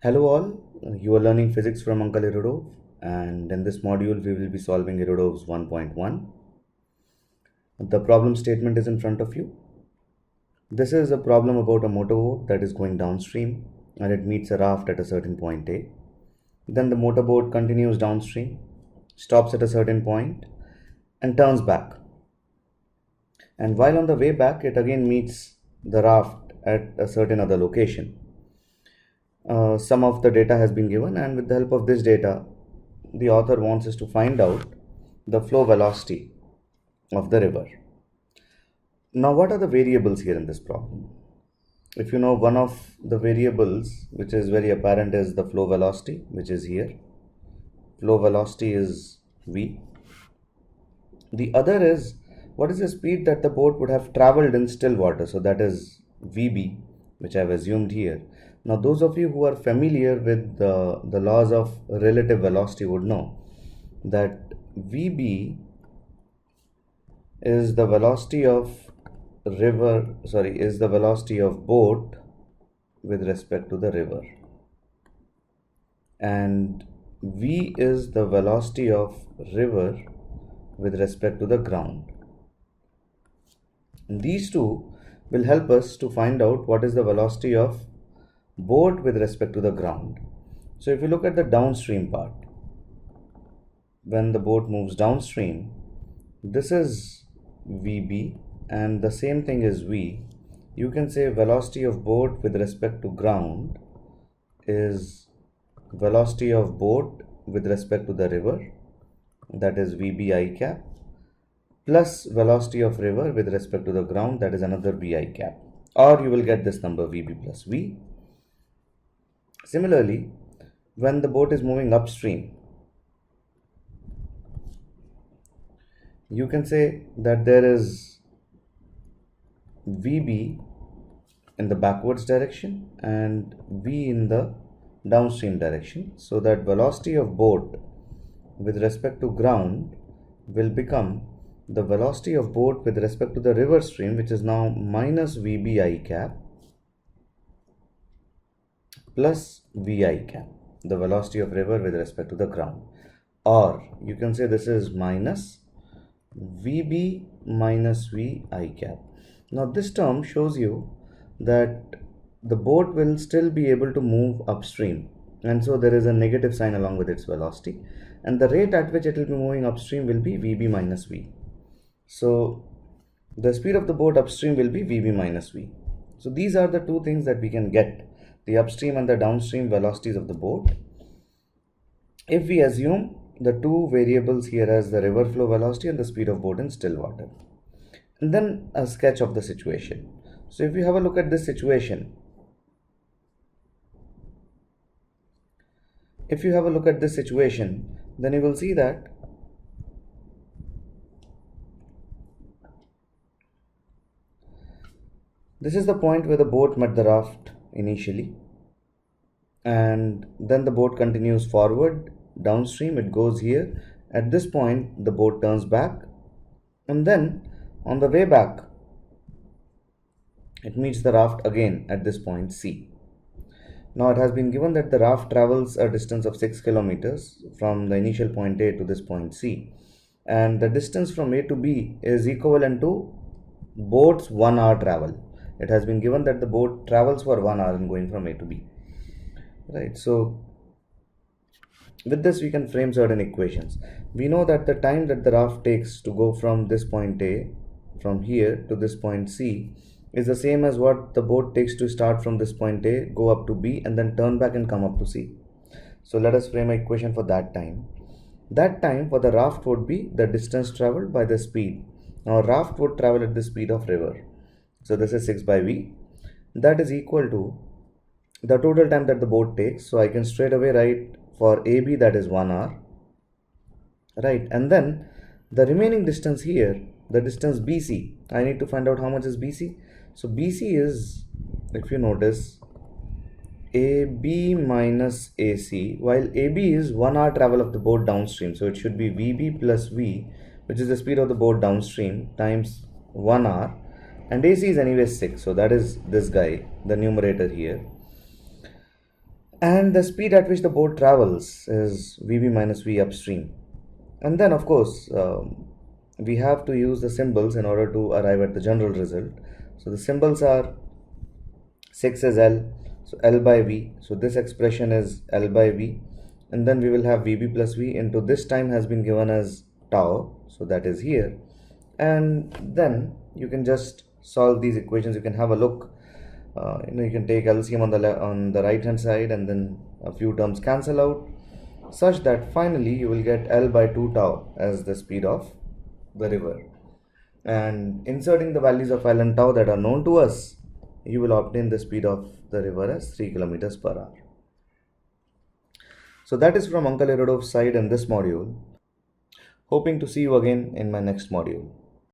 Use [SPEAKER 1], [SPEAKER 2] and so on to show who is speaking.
[SPEAKER 1] Hello all, you are learning physics from Uncle Irodov, and in this module we will be solving Irodov's 1.1. The problem statement is in front of you. This is a problem about a motorboat that is going downstream and it meets a raft at a certain point A. Then the motorboat continues downstream, stops at a certain point and turns back. And while on the way back, it again meets the raft at a certain other location. Some of the data has been given, and with the help of this data, the author wants us to find out the flow velocity of the river. Now, what are the variables here in this problem? If you know, one of the variables which is very apparent is the flow velocity, which is here. Flow velocity is v. The other is what is the speed that the boat would have traveled in still water, so that is vb, which I have assumed here. Now, those of you who are familiar with the laws of relative velocity would know that Vb is the velocity of boat with respect to the river, and V is the velocity of river with respect to the ground. And these two will help us to find out what is the velocity of boat with respect to the ground. So if you look at the downstream part, when the boat moves downstream, this is Vb and the same thing is V. You can say velocity of boat with respect to ground is velocity of boat with respect to the river, that is Vb I cap, plus velocity of river with respect to the ground, that is another Vi cap, or you will get this number Vb plus V. Similarly, when the boat is moving upstream, you can say that there is Vb in the backwards direction and V in the downstream direction, so that velocity of boat with respect to ground will become the velocity of boat with respect to the river stream, which is now minus Vb I cap plus Vi cap, the velocity of river with respect to the ground. Or you can say this is minus Vb minus Vi cap. Now this term shows you that the boat will still be able to move upstream, and so there is a negative sign along with its velocity, and the rate at which it will be moving upstream will be Vb minus V. So the speed of the boat upstream will be Vb minus V. So these are the two things that we can get, the upstream and the downstream velocities of the boat, if we assume the two variables here as the river flow velocity and the speed of boat in still water. And then a sketch of the situation. So if you have a look at this situation, then you will see that this is the point where the boat met the raft initially, and then the boat continues forward downstream. It goes here. At this point, the boat turns back, and then on the way back, it meets the raft again at this point C. Now it has been given that the raft travels a distance of 6 kilometers from the initial point A to this point C, and the distance from A to B is equivalent to boat's 1 hour travel. It has been given that the boat travels for 1 hour in going from A to B. Right, so with this we can frame certain equations. We know that the time that the raft takes to go from this point A, from here to this point C, is the same as what the boat takes to start from this point A, go up to B, and then turn back and come up to C. So let us frame an equation for that time. That time for the raft would be the distance traveled by the speed. Now raft would travel at the speed of river. So this is 6 by V. That is equal to the total time that the boat takes. So I can straight away write for AB, that is 1 hour. Right, and then the remaining distance here, the distance BC, I need to find out how much is BC. So BC is, if you notice, AB minus AC, while AB is 1 hour travel of the boat downstream. So it should be VB plus V, which is the speed of the boat downstream, times 1 hour, and AC is anyway 6. So that is this guy, the numerator here. And the speed at which the boat travels is Vb minus V upstream. And then, of course, we have to use the symbols in order to arrive at the general result. So the symbols are 6 is L, so L by V. So this expression is L by V. And then we will have Vb plus V into this time has been given as tau. So that is here. And then you can just solve these equations. You can have a look. You can take LCM on the right hand side, and then a few terms cancel out, such that finally you will get L by 2 tau as the speed of the river. And inserting the values of L and tau that are known to us, you will obtain the speed of the river as 3 kilometers per hour. So that is from Uncle Irodov's side in this module. Hoping to see you again in my next module.